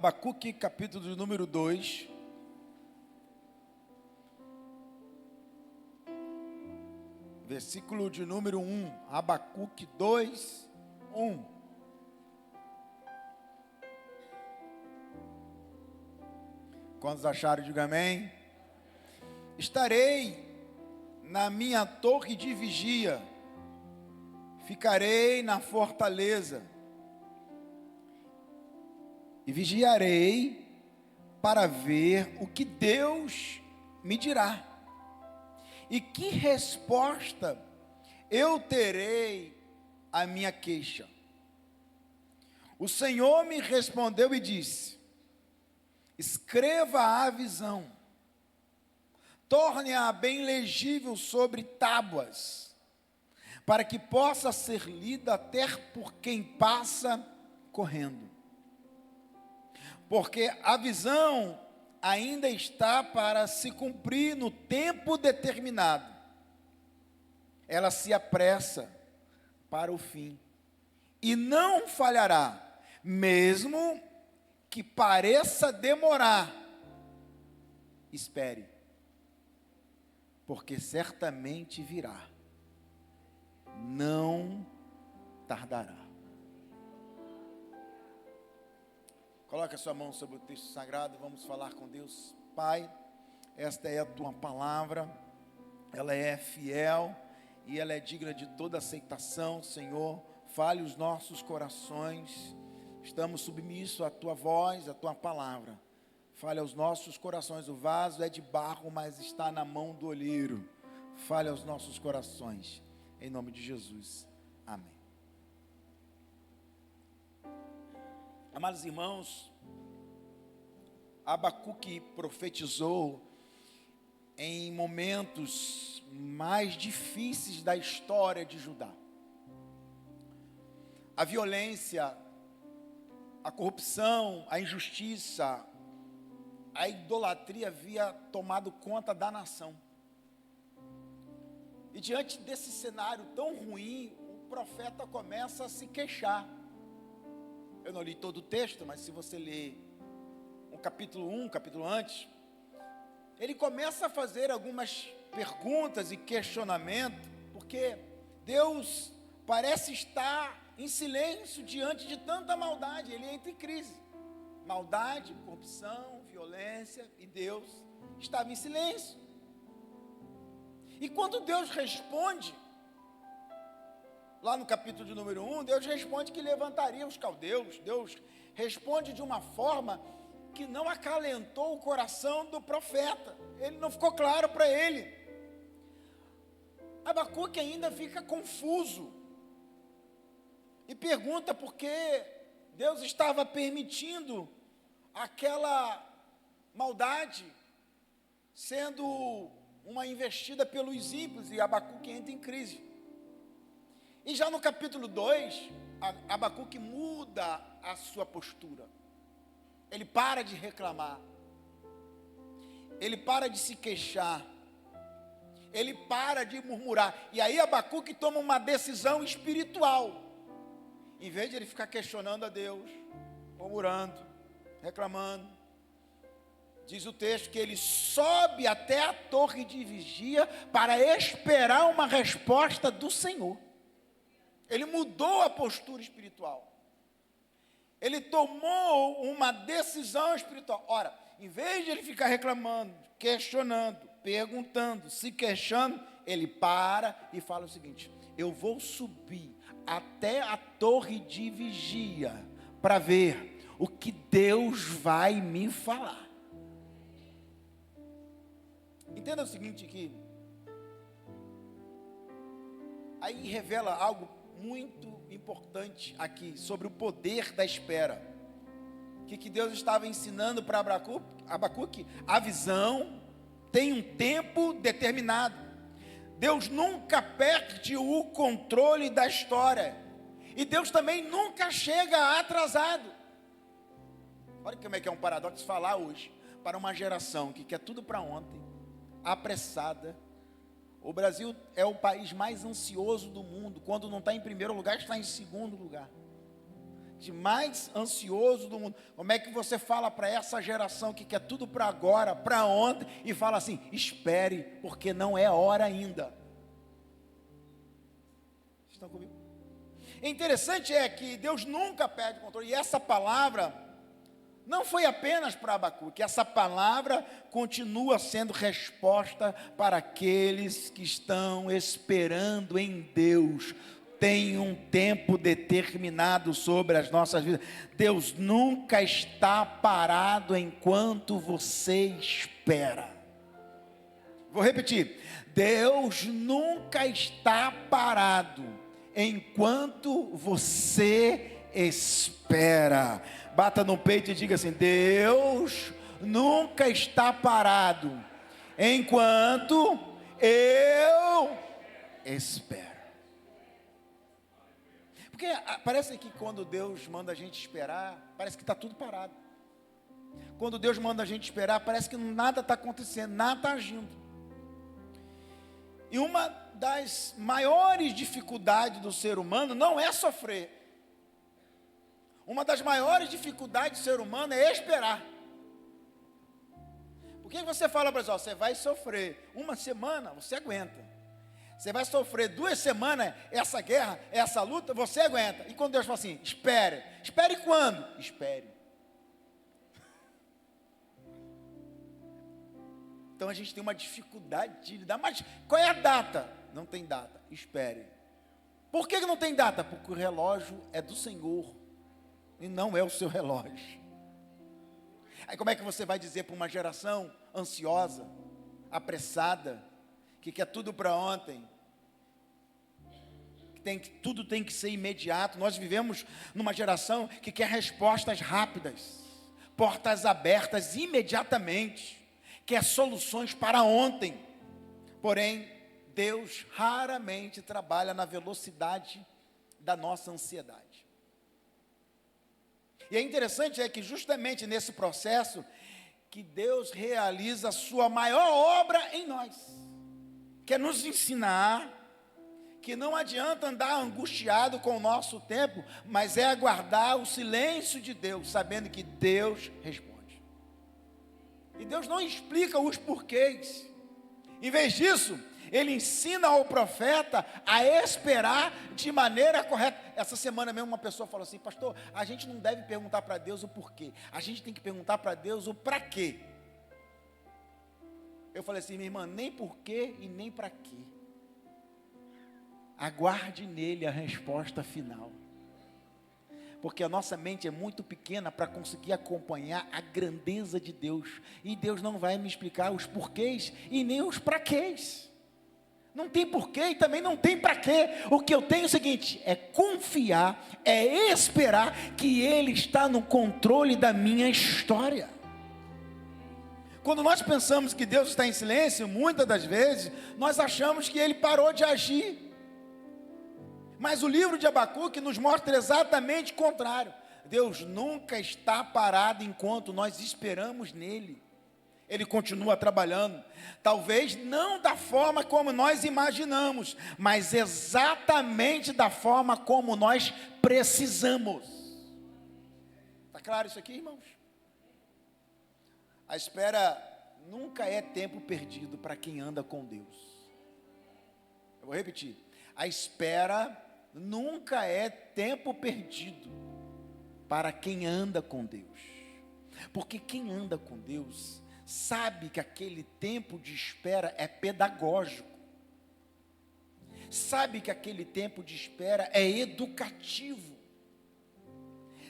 Abacuque, capítulo de número 2. Versículo de número 1. Abacuque 2, 1. Quantos acharam, diga amém. Estarei na minha torre de vigia, ficarei na fortaleza, e vigiarei para ver o que Deus me dirá, e que resposta eu terei à minha queixa. O Senhor me respondeu e disse: escreva a visão, torne-a bem legível sobre tábuas, para que possa ser lida até por quem passa correndo. Porque a visão ainda está para se cumprir no tempo determinado. Ela se apressa para o fim, e não falhará, mesmo que pareça demorar. Espere, porque certamente virá, não tardará. Coloque a sua mão sobre o texto sagrado, vamos falar com Deus. Pai, esta é a tua palavra, ela é fiel e ela é digna de toda aceitação. Senhor, fale os nossos corações, estamos submissos à tua voz, à tua palavra. Fale aos nossos corações, o vaso é de barro, mas está na mão do olheiro. Fale aos nossos corações, em nome de Jesus, amém. Amados irmãos, Abacuque profetizou em momentos mais difíceis da história de Judá. A violência, a corrupção, a injustiça, a idolatria havia tomado conta da nação. E diante desse cenário tão ruim, o profeta começa a se queixar. Eu não li todo o texto, mas se você ler o capítulo 1, capítulo antes, ele começa a fazer algumas perguntas e questionamentos, porque Deus parece estar em silêncio diante de tanta maldade. Ele entra em crise. Maldade, corrupção, violência, e Deus estava em silêncio. E quando Deus responde, lá no capítulo de número 1, Deus responde que levantaria os caldeus. Deus responde de uma forma que não acalentou o coração do profeta. Ele não ficou claro para ele. Abacuque ainda fica confuso e pergunta por que Deus estava permitindo aquela maldade sendo uma investida pelos ímpios, e Abacuque entra em crise. E já no capítulo 2, Abacuque muda a sua postura. Ele para de reclamar. Ele para de se queixar. Ele para de murmurar. E aí Abacuque toma uma decisão espiritual. Em vez de ele ficar questionando a Deus, murmurando, reclamando, diz o texto que ele sobe até a torre de vigia para esperar uma resposta do Senhor. Ele mudou a postura espiritual. Ele tomou uma decisão espiritual. Ora, em vez de ele ficar reclamando, questionando, perguntando, se queixando, ele para e fala o seguinte: eu vou subir até a torre de vigia para ver o que Deus vai me falar. Entenda o seguinte, que aí revela algo muito importante aqui, sobre o poder da espera. O que Deus estava ensinando para Abacuque? A visão tem um tempo determinado. Deus nunca perde o controle da história, e Deus também nunca chega atrasado. Olha como é que é um paradoxo falar hoje para uma geração que quer tudo para ontem, apressada. O Brasil é o país mais ansioso do mundo. Quando não está em primeiro lugar, está em segundo lugar. de mais ansioso do mundo. Como é que você fala para essa geração que quer tudo para agora, para ontem, e fala assim: espere, porque não é hora ainda. Vocês estão comigo? O interessante é que Deus nunca perde o controle, e essa palavra não foi apenas para Abacuque, essa palavra continua sendo resposta para aqueles que estão esperando em Deus. Tem um tempo determinado sobre as nossas vidas. Deus nunca está parado enquanto você espera. Vou repetir: Deus nunca está parado enquanto você espera. Bata no peito e diga assim: Deus nunca está parado enquanto eu espero. Porque parece que quando Deus manda a gente esperar, parece que está tudo parado. Quando Deus manda a gente esperar, parece que nada está acontecendo, nada está agindo. E uma das maiores dificuldades do ser humano não é sofrer. Uma das maiores dificuldades do ser humano é esperar. Por que você fala para você vai sofrer uma semana, você aguenta. Você vai sofrer 2 semanas, essa guerra, essa luta, você aguenta. E quando Deus fala assim: espere. Espere quando? Espere. Então a gente tem uma dificuldade de lidar. Mas qual é a data? Não tem data. Espere. Por que não tem data? Porque o relógio é do Senhor e não é o seu relógio. Aí como é que você vai dizer para uma geração ansiosa, apressada, que quer tudo para ontem, tudo tem que ser imediato? Nós vivemos numa geração que quer respostas rápidas, portas abertas imediatamente, quer soluções para ontem. Porém, Deus raramente trabalha na velocidade da nossa ansiedade. E é interessante que justamente nesse processo que Deus realiza a sua maior obra em nós, que é nos ensinar que não adianta andar angustiado com o nosso tempo, mas é aguardar o silêncio de Deus, sabendo que Deus responde. E Deus não explica os porquês. Em vez disso, Ele ensina ao profeta a esperar de maneira correta. Essa semana mesmo uma pessoa falou assim: pastor, a gente não deve perguntar para Deus o porquê, a gente tem que perguntar para Deus o para quê. Eu falei assim: minha irmã, nem porquê e nem para quê. Aguarde nele a resposta final. Porque a nossa mente é muito pequena para conseguir acompanhar a grandeza de Deus. E Deus não vai me explicar os porquês e nem os praquês. Não tem porquê e também não tem para quê. O que eu tenho é o seguinte: é confiar, é esperar que Ele está no controle da minha história. Quando nós pensamos que Deus está em silêncio, muitas das vezes, nós achamos que Ele parou de agir. Mas o livro de Abacuque nos mostra exatamente o contrário. Deus nunca está parado enquanto nós esperamos nele. Ele continua trabalhando, talvez não da forma como nós imaginamos, mas exatamente da forma como nós precisamos. Está claro isso aqui, irmãos? A espera nunca é tempo perdido para quem anda com Deus. Eu vou repetir. A espera nunca é tempo perdido para quem anda com Deus. Porque quem anda com Deus sabe que aquele tempo de espera é pedagógico. Sabe que aquele tempo de espera é educativo.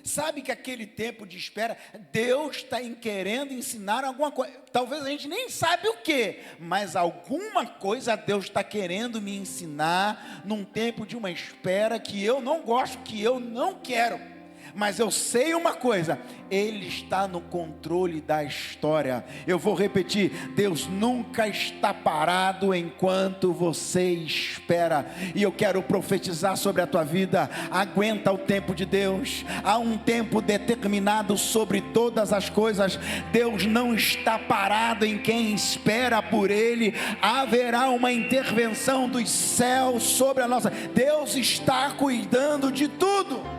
Sabe que aquele tempo de espera, Deus está querendo ensinar alguma coisa. Talvez a gente nem sabe o que, mas alguma coisa Deus está querendo me ensinar num tempo de uma espera que eu não gosto, que eu não quero. Mas eu sei uma coisa: Ele está no controle da história. Eu vou repetir: Deus nunca está parado enquanto você espera. E eu quero profetizar sobre a tua vida: aguenta o tempo de Deus. Há um tempo determinado sobre todas as coisas. Deus não está parado em quem espera por Ele. Haverá uma intervenção dos céus sobre a nossa. Deus está cuidando de tudo.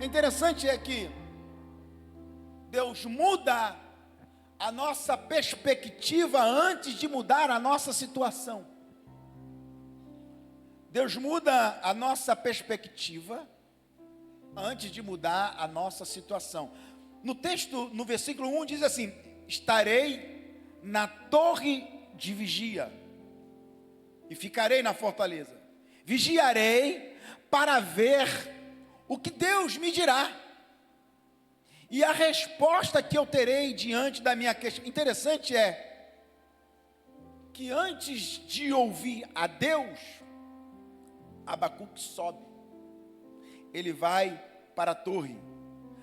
interessante é que Deus muda a nossa perspectiva antes de mudar a nossa situação. Deus muda a nossa perspectiva antes de mudar a nossa situação. No texto, no versículo 1 diz assim: estarei na torre de vigia e ficarei na fortaleza. Vigiarei para ver o que Deus me dirá e a resposta que eu terei diante da minha questão. Interessante é que antes de ouvir a Deus, Abacuque sobe. Ele vai para a torre.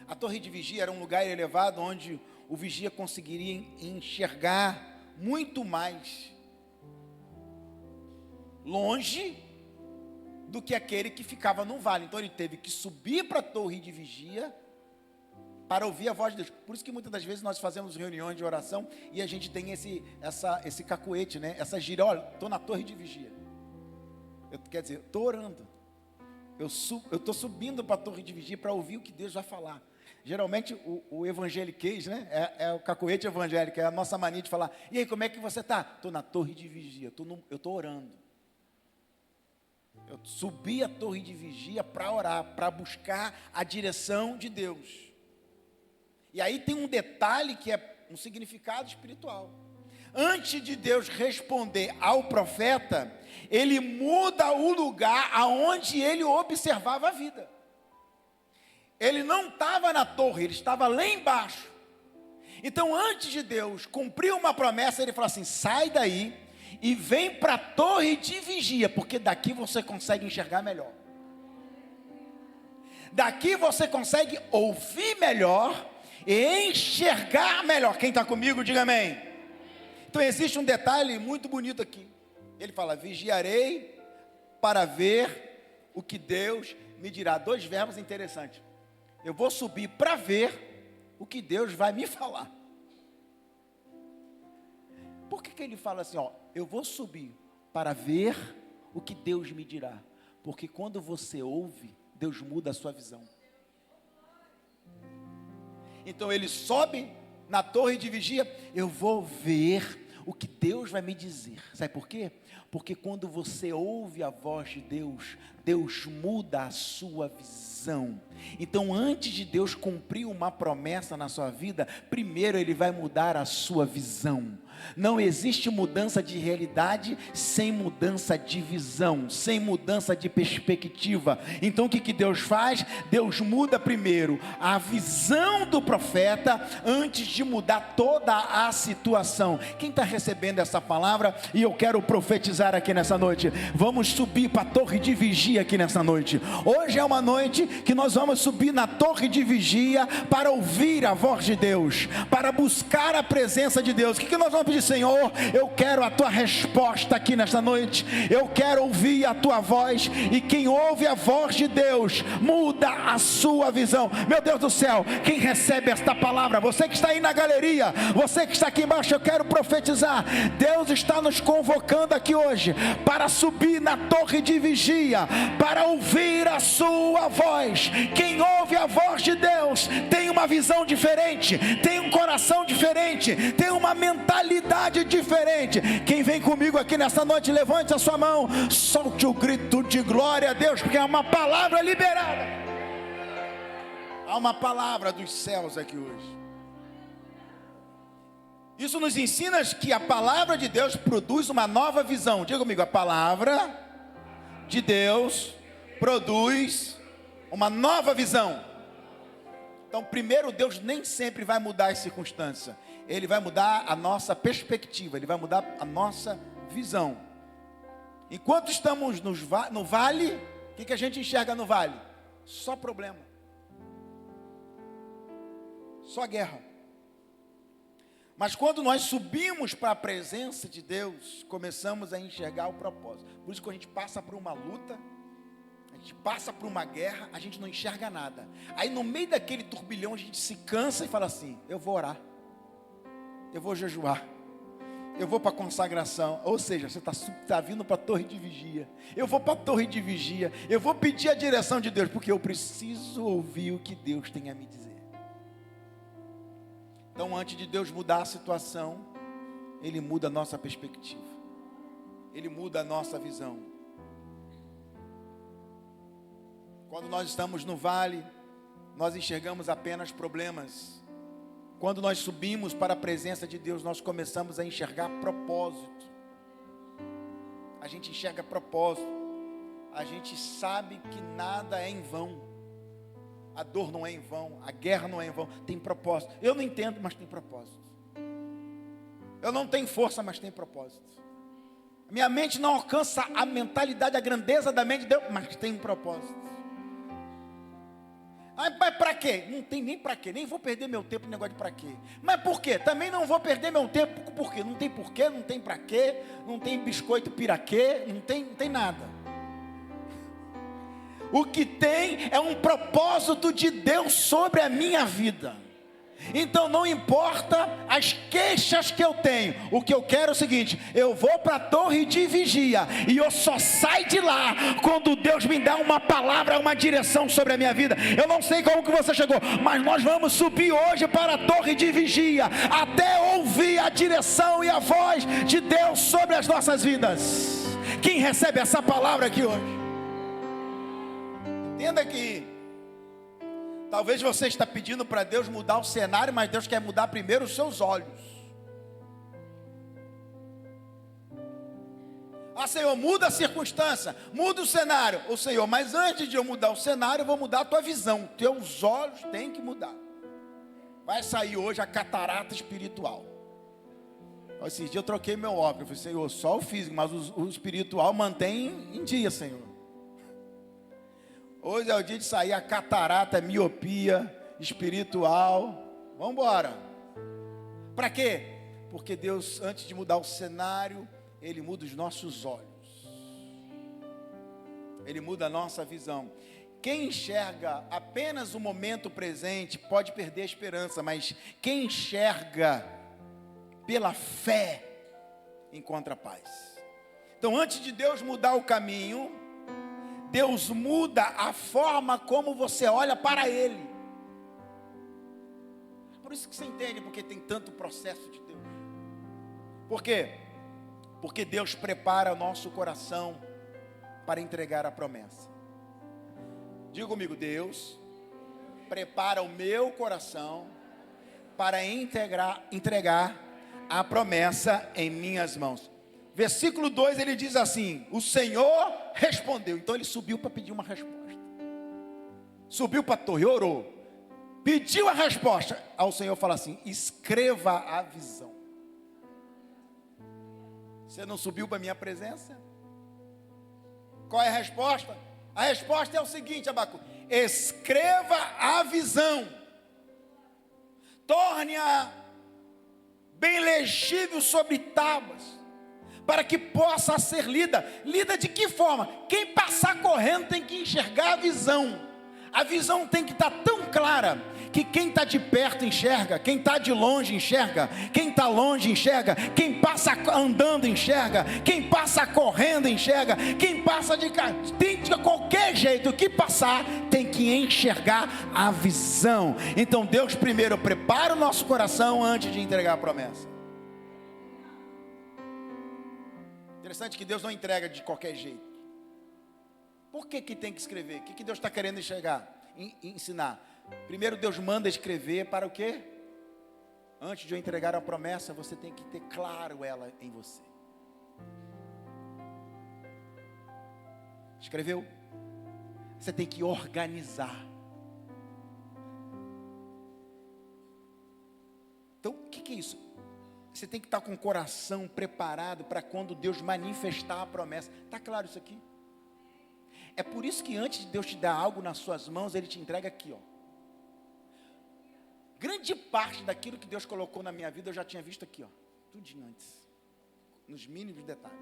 A torre de vigia era um lugar elevado onde o vigia conseguiria enxergar muito mais longe do que aquele que ficava no vale. Então ele teve que subir para a torre de vigia para ouvir a voz de Deus. Por isso que muitas das vezes nós fazemos reuniões de oração e a gente tem esse cacuete, né? Essa gira. Olha, estou na torre de vigia. Quer dizer, estou orando. Eu estou subindo para a torre de vigia para ouvir o que Deus vai falar. Geralmente o evangeliquez, né? É o cacuete evangélico, é a nossa mania de falar: e aí, como é que você está? Estou na torre de vigia, eu estou orando. Eu subi a torre de vigia para orar, para buscar a direção de Deus. E aí tem um detalhe que é um significado espiritual. Antes de Deus responder ao profeta, ele muda o lugar aonde ele observava a vida. Ele não estava na torre, ele estava lá embaixo. Então, antes de Deus cumprir uma promessa, ele fala assim: sai daí e vem para a torre de vigia, porque daqui você consegue enxergar melhor. Daqui você consegue ouvir melhor e enxergar melhor. Quem está comigo, diga amém. Então existe um detalhe muito bonito aqui. Ele fala: vigiarei para ver o que Deus me dirá. Dois verbos interessantes. Eu vou subir para ver o que Deus vai me falar. Por que ele fala assim, ó? Eu vou subir para ver o que Deus me dirá. Porque quando você ouve, Deus muda a sua visão. Então ele sobe na torre de vigia. Eu vou ver o que Deus vai me dizer. Sabe por quê? Porque quando você ouve a voz de Deus, Deus muda a sua visão. Então, antes de Deus cumprir uma promessa na sua vida, primeiro Ele vai mudar a sua visão. Não existe mudança de realidade sem mudança de visão, sem mudança de perspectiva. Então o que Deus faz? Deus muda primeiro a visão do profeta antes de mudar toda a situação. Quem está recebendo essa palavra? E eu quero profetizar aqui nessa noite. Vamos subir para a torre de vigia aqui nessa noite. Hoje é uma noite que nós vamos subir na torre de vigia para ouvir a voz de Deus, para buscar a presença de Deus. O que nós vamos pedir? Senhor, eu quero a tua resposta aqui nesta noite. Eu quero ouvir a tua voz. E quem ouve a voz de Deus muda a sua visão. Meu Deus do céu, quem recebe esta palavra? Você que está aí na galeria, você que está aqui embaixo, eu quero profetizar. Deus está nos convocando aqui hoje para subir na torre de vigia, para ouvir a sua voz. Quem ouve a voz de Deus tem uma visão diferente, tem um coração diferente, tem uma mentalidade diferente. Quem vem comigo aqui nessa noite, levante a sua mão, solte o grito de glória a Deus, porque é uma palavra liberada. Há uma palavra dos céus aqui hoje. Isso nos ensina que a palavra de Deus produz uma nova visão. Diga comigo: a palavra de Deus produz uma nova visão. Então, primeiro, Deus nem sempre vai mudar as circunstâncias. Ele vai mudar a nossa perspectiva, Ele vai mudar a nossa visão. Enquanto estamos no vale, o que a gente enxerga no vale? Só problema, só guerra. Mas quando nós subimos para a presença de Deus, começamos a enxergar o propósito. Por isso que quando a gente passa por uma luta, a gente passa por uma guerra, a gente não enxerga nada. Aí no meio daquele turbilhão a gente se cansa e fala assim: eu vou orar, eu vou jejuar, eu vou para a consagração. Ou seja, você está vindo para a torre de vigia. Eu vou para a torre de vigia. Eu vou pedir a direção de Deus, porque eu preciso ouvir o que Deus tem a me dizer. Então, antes de Deus mudar a situação, Ele muda a nossa perspectiva. Ele muda a nossa visão. Quando nós estamos no vale, nós enxergamos apenas problemas. Quando nós subimos para a presença de Deus, nós começamos a enxergar propósito. A gente enxerga propósito. A gente sabe que nada é em vão. A dor não é em vão, a guerra não é em vão, tem propósito. Eu não entendo, mas tem propósito. Eu não tenho força, mas tem propósito. Minha mente não alcança a mentalidade, a grandeza da mente de Deus, mas tem um propósito. Mas para quê? Não tem nem para quê, nem vou perder meu tempo no negócio de para quê. Mas por quê? Também não vou perder meu tempo, por quê? Não tem porquê, não tem para quê, não tem biscoito piraquê, não tem nada. O que tem é um propósito de Deus sobre a minha vida. Então não importa as queixas que eu tenho, o que eu quero é o seguinte: eu vou para a torre de vigia, e eu só saio de lá quando Deus me dá uma palavra, uma direção sobre a minha vida. Eu não sei como que você chegou, mas nós vamos subir hoje para a torre de vigia, até ouvir a direção e a voz de Deus sobre as nossas vidas. Quem recebe essa palavra aqui hoje? Entenda que talvez você está pedindo para Deus mudar o cenário, mas Deus quer mudar primeiro os seus olhos. Ah, Senhor, muda a circunstância, muda o cenário. Ô Senhor, mas antes de eu mudar o cenário, eu vou mudar a tua visão. Teus olhos têm que mudar. Vai sair hoje a catarata espiritual. Esses dias eu troquei meu óculos. Eu falei: Senhor, só o físico, mas o espiritual mantém em dia, Senhor. Hoje é o dia de sair a catarata, miopia espiritual. Vamos embora. Para quê? Porque Deus, antes de mudar o cenário, Ele muda os nossos olhos. Ele muda a nossa visão. Quem enxerga apenas o momento presente pode perder a esperança, mas quem enxerga pela fé encontra paz. Então, antes de Deus mudar o caminho, Deus muda a forma como você olha para Ele. Por isso que você entende porque tem tanto processo de Deus. Por quê? Porque Deus prepara o nosso coração para entregar a promessa. Diga comigo: Deus prepara o meu coração para entregar a promessa em minhas mãos. Versículo 2, ele diz assim: o Senhor respondeu. Então ele subiu para pedir uma resposta. Subiu para a torre, orou, pediu a resposta. Aí o Senhor fala assim: escreva a visão. Você não subiu para a minha presença? Qual é a resposta? A resposta é o seguinte, Abacuque: escreva a visão, torne-a bem legível sobre tábuas, para que possa ser lida. Lida de que forma? Quem passar correndo tem que enxergar a visão. A visão tem que estar tão clara que quem está de perto enxerga, quem está de longe enxerga, quem está longe enxerga, quem passa andando enxerga, quem passa correndo enxerga, quem passa de qualquer jeito que passar tem que enxergar a visão. Então Deus primeiro prepara o nosso coração antes de entregar a promessa. Interessante que Deus não entrega de qualquer jeito. Por que tem que escrever? O que Deus está querendo ensinar? Primeiro Deus manda escrever para o quê? Antes de eu entregar a promessa, você tem que ter claro ela em você. Escreveu? Você tem que organizar. Então, o que é isso? Você tem que estar com o coração preparado para quando Deus manifestar a promessa. Está claro isso aqui? É por isso que antes de Deus te dar algo nas suas mãos, Ele te entrega aqui, ó. Grande parte daquilo que Deus colocou na minha vida eu já tinha visto aqui, ó. Tudinho antes. Nos mínimos detalhes.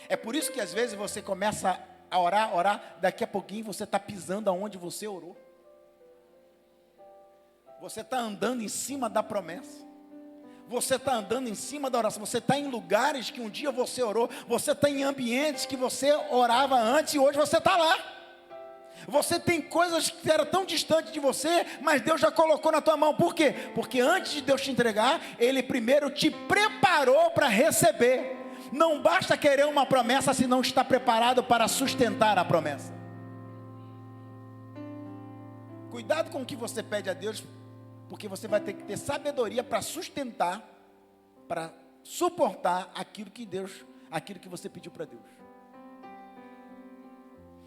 É por isso que às vezes você começa a orar, daqui a pouquinho você está pisando aonde você orou. Você está andando em cima da promessa. Você está andando em cima da oração, você está em lugares que um dia você orou, você está em ambientes que você orava antes e hoje você está lá. Você tem coisas que eram tão distantes de você, mas Deus já colocou na tua mão. Por quê? Porque antes de Deus te entregar, Ele primeiro te preparou para receber. Não basta querer uma promessa se não está preparado para sustentar a promessa. Cuidado com o que você pede a Deus, porque você vai ter que ter sabedoria para sustentar, para suportar aquilo que você pediu para Deus.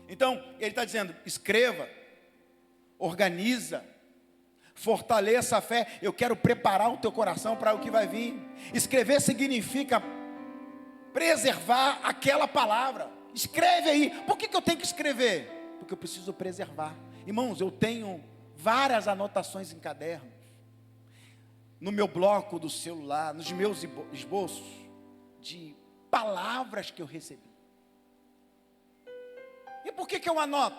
Então, ele está dizendo, escreva, organiza, fortaleça a fé. Eu quero preparar o teu coração para o que vai vir. Escrever significa preservar aquela palavra. Escreve aí. Por que eu tenho que escrever? Porque eu preciso preservar. Irmãos, eu tenho várias anotações em cadernos, no meu bloco do celular, nos meus esboços, de palavras que eu recebi. E por que eu anoto?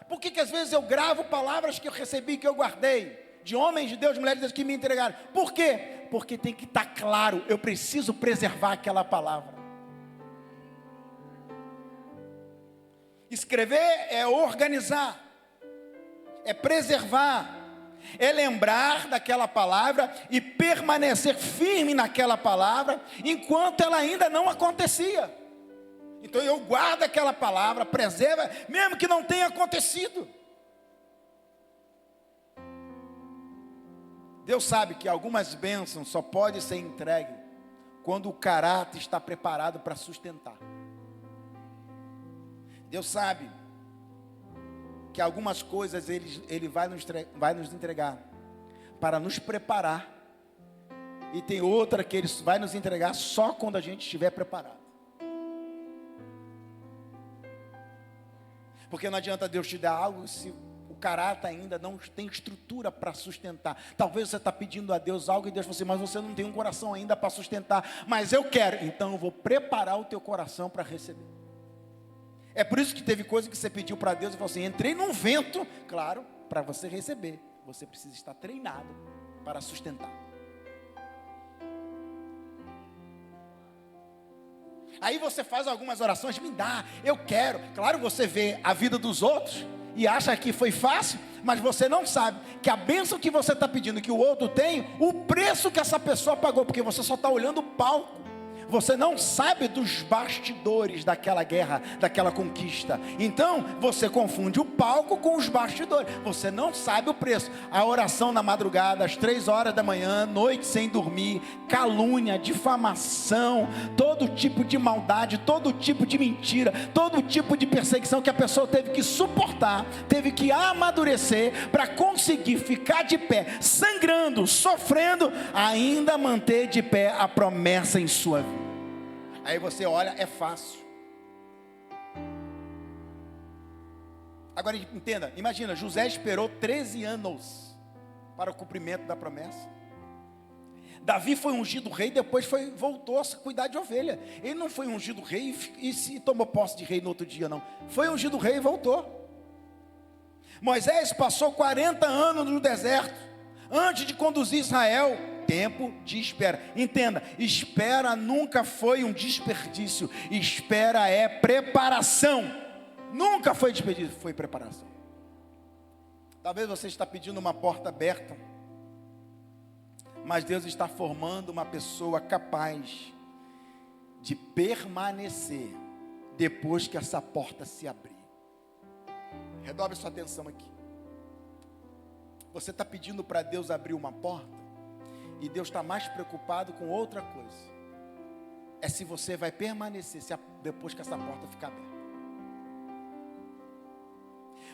Por que às vezes eu gravo palavras que eu recebi, que eu guardei, de homens de Deus, mulheres de Deus que me entregaram? Por quê? Porque tem que estar claro, eu preciso preservar aquela palavra. Escrever é organizar, é preservar, é lembrar daquela palavra e permanecer firme naquela palavra, enquanto ela ainda não acontecia. Então eu guardo aquela palavra, preserva, mesmo que não tenha acontecido. Deus sabe que algumas bênçãos só podem ser entregues quando o caráter está preparado para sustentar. Deus sabe que algumas coisas Ele vai nos entregar para nos preparar, e tem outra que Ele vai nos entregar só quando a gente estiver preparado. Porque não adianta Deus te dar algo se o caráter ainda não tem estrutura para sustentar. Talvez você está pedindo a Deus algo e Deus fala assim, mas você não tem um coração ainda para sustentar. Mas eu quero, então eu vou preparar o teu coração para receber. É por isso que teve coisa que você pediu para Deus e falou assim, entrei num vento. Claro, para você receber, você precisa estar treinado para sustentar. Aí você faz algumas orações, me dá, eu quero. Claro, você vê a vida dos outros e acha que foi fácil, mas você não sabe que a bênção que você está pedindo, que o outro tem, o preço que essa pessoa pagou, porque você só está olhando o palco. Você não sabe dos bastidores daquela guerra, daquela conquista. Então, você confunde o palco com os bastidores. Você não sabe o preço. A oração na madrugada, às 3 horas da manhã, noite sem dormir, calúnia, difamação, todo tipo de maldade, todo tipo de mentira, todo tipo de perseguição que a pessoa teve que suportar, teve que amadurecer para conseguir ficar de pé, sangrando, sofrendo, ainda manter de pé a promessa em sua vida. Aí você olha, é fácil. Agora entenda, imagina, José esperou 13 anos para o cumprimento da promessa. Davi foi ungido rei, depois voltou a cuidar de ovelha. Ele não foi ungido rei e se tomou posse de rei no outro dia, não. Foi ungido rei e voltou. Moisés passou 40 anos no deserto, antes de conduzir Israel. Tempo de espera. Entenda, espera nunca foi um desperdício. Espera é preparação. Nunca foi desperdício, foi preparação. Talvez você está pedindo uma porta aberta, mas Deus está formando uma pessoa capaz de permanecer depois que essa porta se abrir. Redobre sua atenção aqui. Você está pedindo para Deus abrir uma porta, e Deus está mais preocupado com outra coisa. É se você vai permanecer depois que essa porta ficar aberta.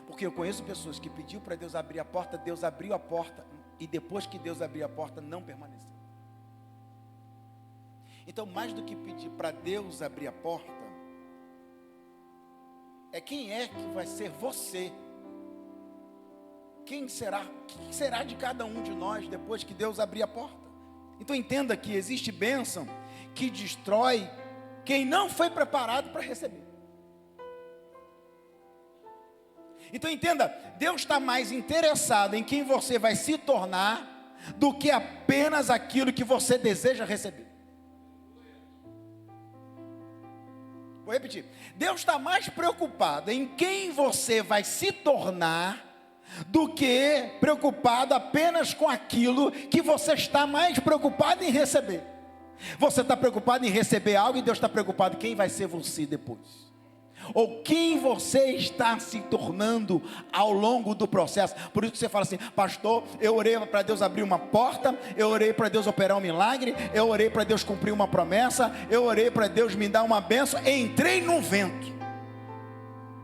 Porque eu conheço pessoas que pediu para Deus abrir a porta, Deus abriu a porta, e depois que Deus abriu a porta, não permaneceu. Então, mais do que pedir para Deus abrir a porta, é quem é que vai ser você. Quem será de cada um de nós depois que Deus abrir a porta? Então entenda que existe bênção que destrói quem não foi preparado para receber. Então entenda, Deus está mais interessado em quem você vai se tornar do que apenas aquilo que você deseja receber. Vou repetir. Deus está mais preocupado em quem você vai se tornar do que preocupado apenas com aquilo que você está mais preocupado em receber. Você está preocupado em receber algo e Deus está preocupado em quem vai ser você depois. Ou quem você está se tornando ao longo do processo. Por isso que você fala assim: pastor, eu orei para Deus abrir uma porta, eu orei para Deus operar um milagre, eu orei para Deus cumprir uma promessa, eu orei para Deus me dar uma bênção, entrei num vento.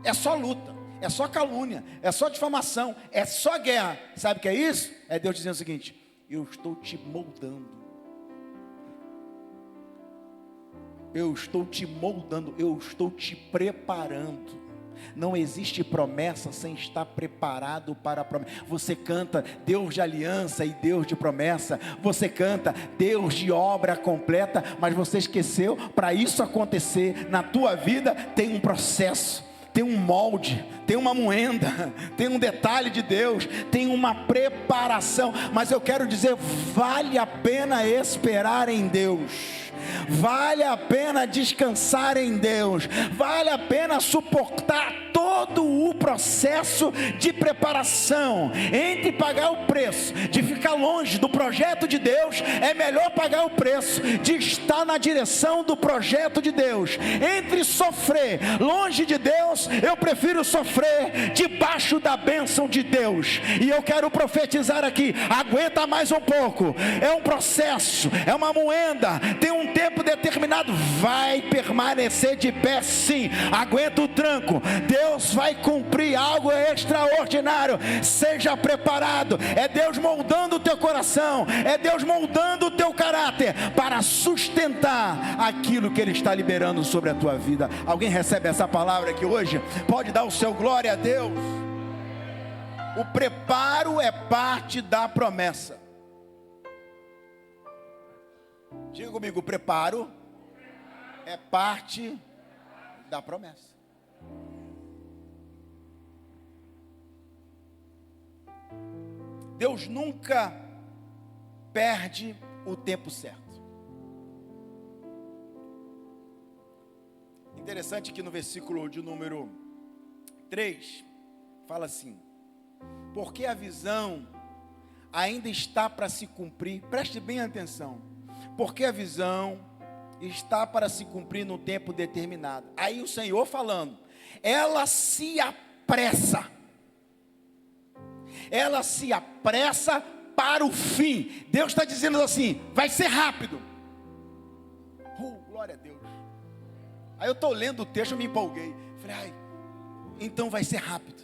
É só luta, é só calúnia, é só difamação, é só guerra. Sabe o que é isso? É Deus dizendo o seguinte: eu estou te moldando. Eu estou te moldando, eu estou te preparando. Não existe promessa sem estar preparado para a promessa. Você canta Deus de aliança e Deus de promessa. Você canta Deus de obra completa, mas você esqueceu, para isso acontecer na tua vida tem um processo, tem um molde, tem uma moenda, tem um detalhe de Deus, tem uma preparação. Mas eu quero dizer, vale a pena esperar em Deus. Vale a pena descansar em Deus, vale a pena suportar todo o processo de preparação. Entre pagar o preço de ficar longe do projeto de Deus, é melhor pagar o preço de estar na direção do projeto de Deus. Entre sofrer longe de Deus, eu prefiro sofrer debaixo da bênção de Deus. E eu quero profetizar aqui: aguenta mais um pouco, é um processo, é uma moenda, tem um tempo determinado, vai permanecer de pé sim, aguenta o tranco, Deus vai cumprir algo extraordinário, seja preparado. É Deus moldando o teu coração, é Deus moldando o teu caráter, para sustentar aquilo que Ele está liberando sobre a tua vida. Alguém recebe essa palavra aqui hoje? Pode dar o seu glória a Deus. O preparo é parte da promessa. Diga comigo: o preparo é parte da promessa. Deus nunca perde o tempo certo. Interessante que no versículo de número 3, fala assim: porque a visão ainda está para se cumprir. Preste bem atenção. Porque a visão está para se cumprir no tempo determinado. Aí o Senhor falando, ela se apressa. Ela se apressa para o fim. Deus está dizendo assim: vai ser rápido. Glória a Deus. Aí eu estou lendo o texto, eu me empolguei. Falei, ai, então vai ser rápido.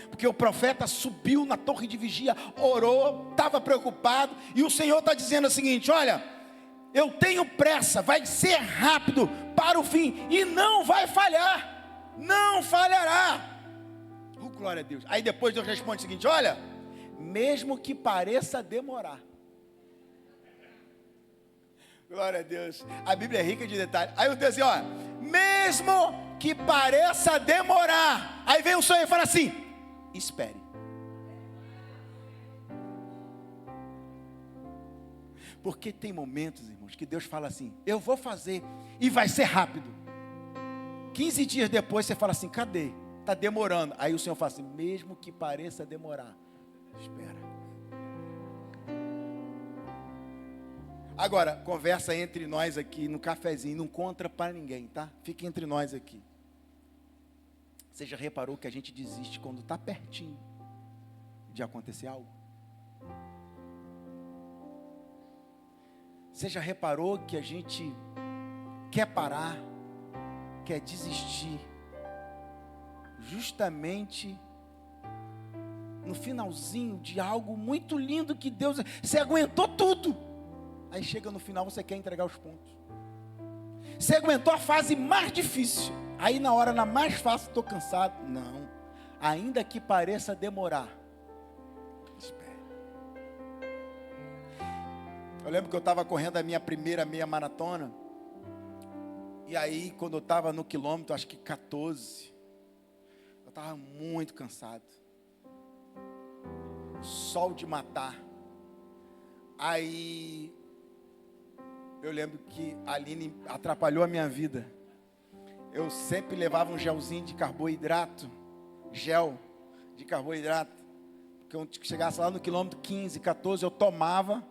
Porque o profeta subiu na torre de vigia, orou, estava preocupado. E o Senhor está dizendo o seguinte: olha, eu tenho pressa, vai ser rápido para o fim. E não vai falhar, não falhará. Glória a Deus. Aí depois Deus responde o seguinte: olha, mesmo que pareça demorar. Glória a Deus. A Bíblia é rica de detalhes. Aí eu digo assim: olha, mesmo que pareça demorar. Aí vem o Senhor e fala assim: espere. Porque tem momentos, irmãos, que Deus fala assim: eu vou fazer e vai ser rápido. 15 dias depois você fala assim: cadê? Está demorando. Aí o Senhor fala assim: mesmo que pareça demorar, espera. Agora, conversa entre nós aqui no cafezinho, não conta para ninguém, tá? Fica entre nós aqui. Você já reparou que a gente desiste quando está pertinho de acontecer algo? Você já reparou que a gente quer parar, quer desistir, justamente no finalzinho de algo muito lindo que Deus... Você aguentou tudo, aí chega no final você quer entregar os pontos. Você aguentou a fase mais difícil, aí na hora na mais fácil, estou cansado. Não, ainda que pareça demorar, espere. Eu lembro que eu estava correndo a minha primeira meia maratona, e aí quando eu estava no quilômetro, acho que 14, eu estava muito cansado, sol de matar, Aí, eu lembro que a Aline atrapalhou a minha vida. Eu sempre levava um gelzinho de carboidrato, gel de carboidrato, porque quando chegasse lá no quilômetro 15, 14, eu tomava,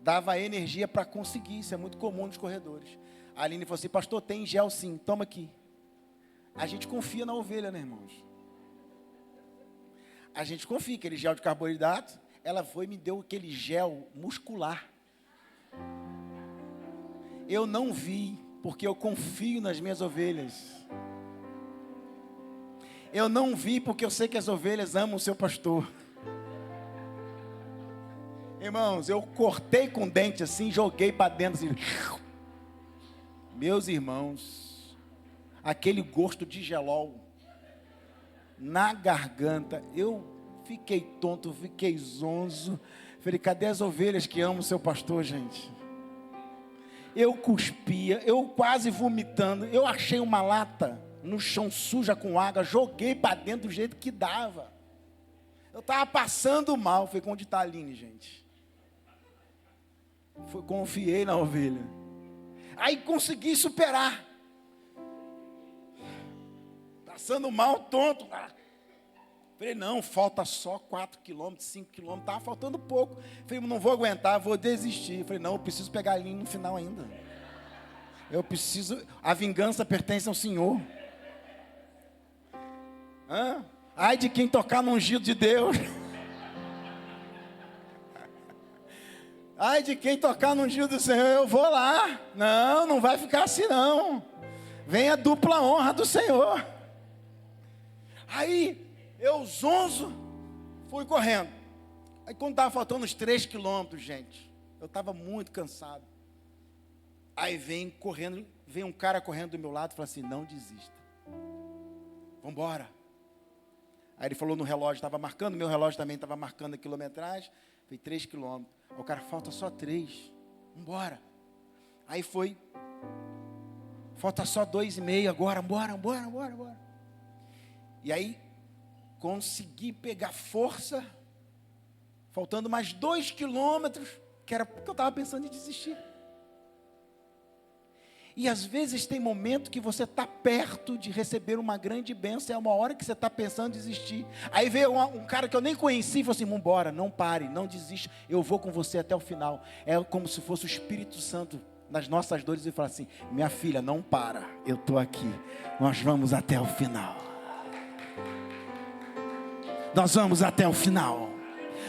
dava energia para conseguir. Isso é muito comum nos corredores. A Aline falou assim: pastor, tem gel sim, toma aqui. A gente confia na ovelha, né, irmãos? A gente confia, aquele gel de carboidrato. Ela foi e me deu aquele gel muscular. Eu não vi, porque eu confio nas minhas ovelhas. Eu não vi, porque eu sei que as ovelhas amam o seu pastor. Irmãos, eu cortei com o dente assim, joguei para dentro assim. Meus irmãos, aquele gosto de gelol na garganta, eu fiquei tonto, fiquei zonzo. Falei, cadê as ovelhas que amam o seu pastor, gente? Eu cuspia, eu quase vomitando. Eu achei uma lata no chão suja com água, joguei para dentro do jeito que dava. Eu estava passando mal. Foi onde está a Aline, gente? Confiei na ovelha. Aí consegui superar. Passando mal, tonto. Falei, não, falta só 4 quilômetros, 5 quilômetros, estava faltando pouco. Falei, não vou aguentar, vou desistir. Falei, não, eu preciso pegar a Aline no final ainda. Eu preciso, a vingança pertence ao Senhor. Ai de quem tocar no ungido de Deus. Ai de quem tocar no ungido do Senhor, eu vou lá. Não, não vai ficar assim não. Vem a dupla honra do Senhor. Aí, eu zonzo, fui correndo. Aí quando estava faltando uns 3 quilômetros, gente, eu estava muito cansado. Aí vem um cara correndo do meu lado e fala assim, não desista. Vamos embora. Aí ele falou no relógio, estava marcando, meu relógio também estava marcando a quilometragem. Foi 3 quilômetros. O cara, falta só 3. Vamos embora. Aí foi. Falta só 2,5 agora, bora. E aí, consegui pegar força, faltando mais 2 quilômetros, que era porque eu estava pensando em desistir. E às vezes tem momento que você está perto de receber uma grande bênção, é uma hora que você está pensando em desistir. Aí veio um cara que eu nem conheci e falou assim, vamos embora, não pare, não desista, eu vou com você até o final. É como se fosse o Espírito Santo nas nossas dores e falar assim, minha filha, não para, eu estou aqui, nós vamos até o final. Nós vamos até o final.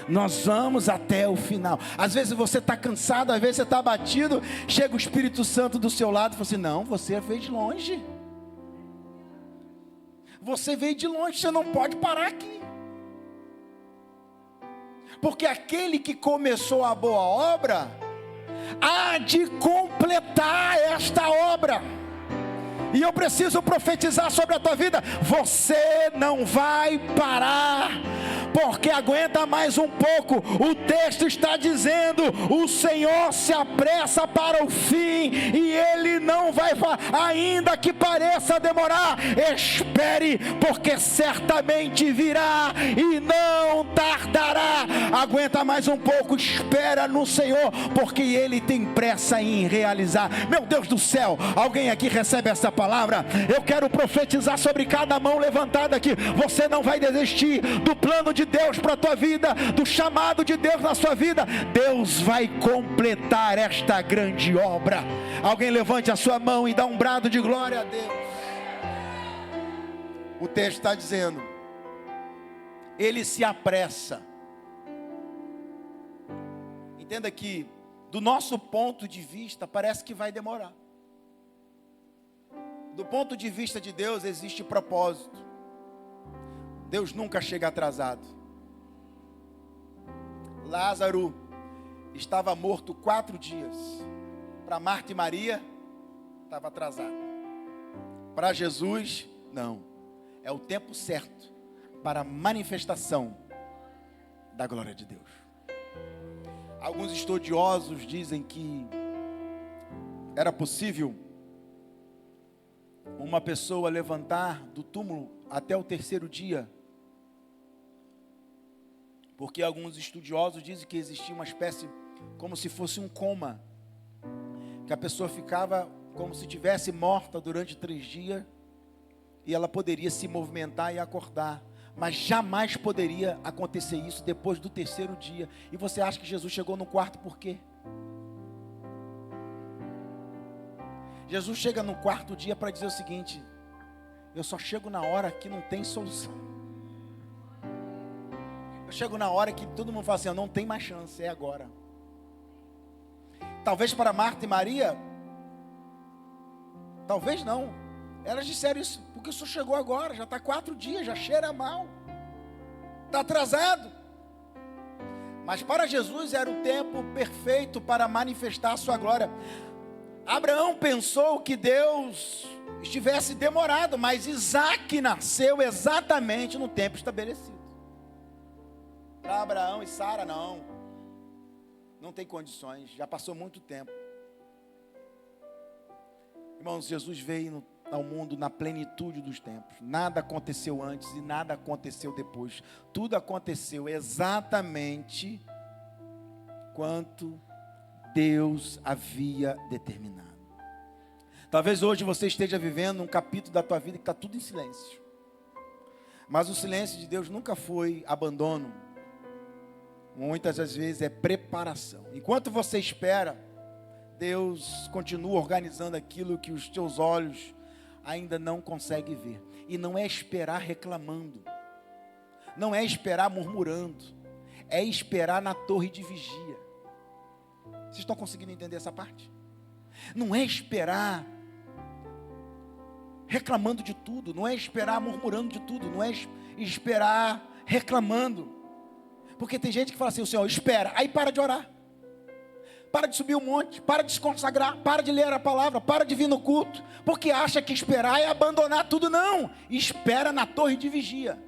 Nós vamos até o final. Às vezes você está cansado, às vezes você está abatido. Chega o Espírito Santo do seu lado e fala assim, não, você veio de longe. Você veio de longe, você não pode parar aqui. Porque aquele que começou a boa obra, há de completar esta obra. E eu preciso profetizar sobre a tua vida, você não vai parar, porque aguenta mais um pouco. O texto está dizendo, o Senhor se apressa para o fim, e Ele não vai, ainda que pareça demorar, espere, porque certamente virá, e não tardará. Aguenta mais um pouco, espera no Senhor, porque Ele tem pressa em realizar. Meu Deus do céu, alguém aqui recebe essa palavra? Eu quero profetizar sobre cada mão levantada aqui. Você não vai desistir do plano de Deus para a tua vida, do chamado de Deus na sua vida. Deus vai completar esta grande obra. Alguém levante a sua mão e dá um brado de glória a Deus. O texto está dizendo, Ele se apressa. Entenda que, do nosso ponto de vista, parece que vai demorar. Do ponto de vista de Deus, existe propósito. Deus nunca chega atrasado. Lázaro estava morto 4 dias. Para Marta e Maria, estava atrasado. Para Jesus, não. É o tempo certo para a manifestação da glória de Deus. Alguns estudiosos dizem que era possível uma pessoa levantar do túmulo até o 3º dia, porque alguns estudiosos dizem que existia uma espécie como se fosse um coma, que a pessoa ficava como se estivesse morta durante 3 dias, e ela poderia se movimentar e acordar, mas jamais poderia acontecer isso depois do 3º dia. E você acha que Jesus chegou no quarto por quê? Jesus chega no 4º dia para dizer o seguinte: eu só chego na hora que não tem solução. Eu chego na hora que todo mundo fala assim, não tem mais chance, é agora. Talvez para Marta e Maria, talvez não, elas disseram isso, porque o senhor chegou agora, já está 4 dias, já cheira mal, está atrasado. Mas para Jesus era o tempo perfeito para manifestar a sua glória. Abraão pensou que Deus estivesse demorado, mas Isaac nasceu exatamente no tempo estabelecido. Para Abraão e Sara não tem condições, já passou muito tempo. Irmãos, Jesus veio ao mundo na plenitude dos tempos. Nada aconteceu antes e nada aconteceu depois. Tudo aconteceu exatamente quanto Deus havia determinado. Talvez hoje você esteja vivendo um capítulo da tua vida que está tudo em silêncio. Mas o silêncio de Deus nunca foi abandono. Muitas das vezes é preparação. Enquanto você espera, Deus continua organizando aquilo que os teus olhos ainda não conseguem ver. E não é esperar reclamando. Não é esperar murmurando. É esperar na torre de vigia. Vocês estão conseguindo entender essa parte? Não é esperar reclamando de tudo. Não é esperar murmurando de tudo. Não é esperar reclamando. Porque tem gente que fala assim, o Senhor, espera, aí para de orar. Para de subir um monte, para de se consagrar, para de ler a palavra, para de vir no culto. Porque acha que esperar é abandonar tudo. Não, espera na torre de vigia.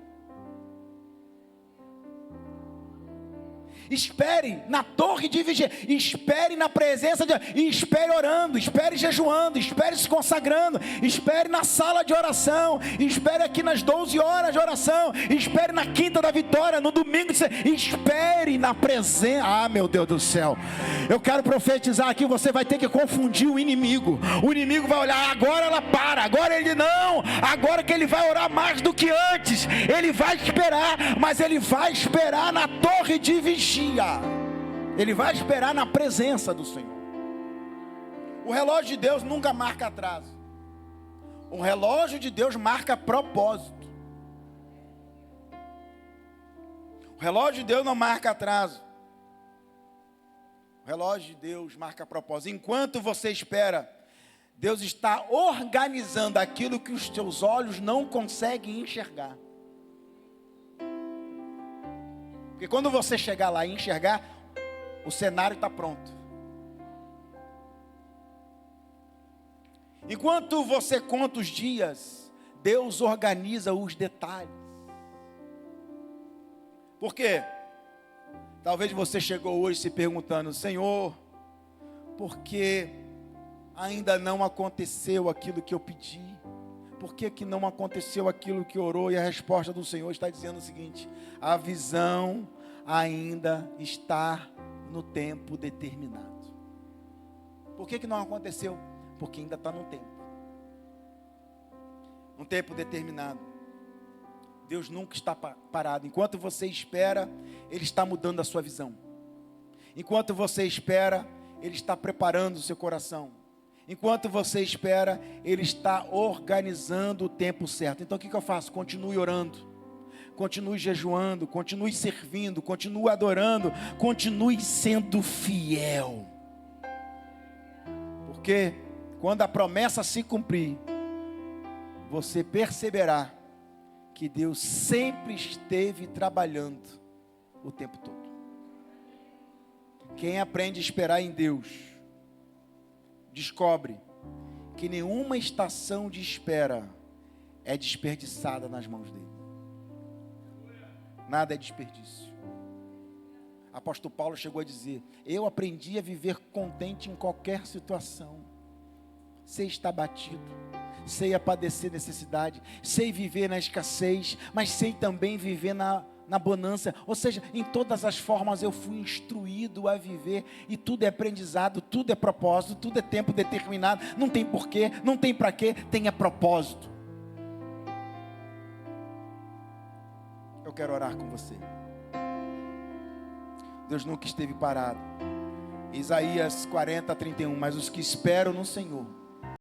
Espere na torre de vigia, espere na presença de Deus, e espere orando, espere jejuando, espere se consagrando, espere na sala de oração, espere aqui nas 12 horas de oração, espere na quinta da vitória, no domingo, espere na presença. Meu Deus do céu, eu quero profetizar aqui, você vai ter que confundir o inimigo vai olhar, agora ela para, agora ele não, agora que ele vai orar mais do que antes, ele vai esperar, mas ele vai esperar na torre de vigia. Ele vai esperar na presença do Senhor. O relógio de Deus nunca marca atraso. O relógio de Deus marca propósito. O relógio de Deus não marca atraso. O relógio de Deus marca propósito. Enquanto você espera, Deus está organizando aquilo que os teus olhos não conseguem enxergar. Porque quando você chegar lá e enxergar, o cenário está pronto. Enquanto você conta os dias, Deus organiza os detalhes. Por quê? Talvez você chegou hoje se perguntando, Senhor, por que ainda não aconteceu aquilo que eu pedi? Por que não aconteceu aquilo que orou? E a resposta do Senhor está dizendo o seguinte: a visão ainda está no tempo determinado. Por que não aconteceu? Porque ainda está no tempo. Um tempo determinado. Deus nunca está parado. Enquanto você espera, Ele está mudando a sua visão. Enquanto você espera, Ele está preparando o seu coração. Enquanto você espera, Ele está organizando o tempo certo. Então o que eu faço? Continue orando, continue jejuando, continue servindo, continue adorando, continue sendo fiel. Porque quando a promessa se cumprir, você perceberá que Deus sempre esteve trabalhando o tempo todo. Quem aprende a esperar em Deus, descobre que nenhuma estação de espera é desperdiçada nas mãos dele. Nada é desperdício. Apóstolo Paulo chegou a dizer: eu aprendi a viver contente em qualquer situação. Sei estar batido, sei a padecer necessidade, sei viver na escassez, mas sei também viver na na bonança, ou seja, em todas as formas eu fui instruído a viver, e tudo é aprendizado, tudo é propósito, tudo é tempo determinado, não tem porquê, não tem para quê, tem propósito. Eu quero orar com você. Deus nunca esteve parado. Isaías 40:31, mas os que esperam no Senhor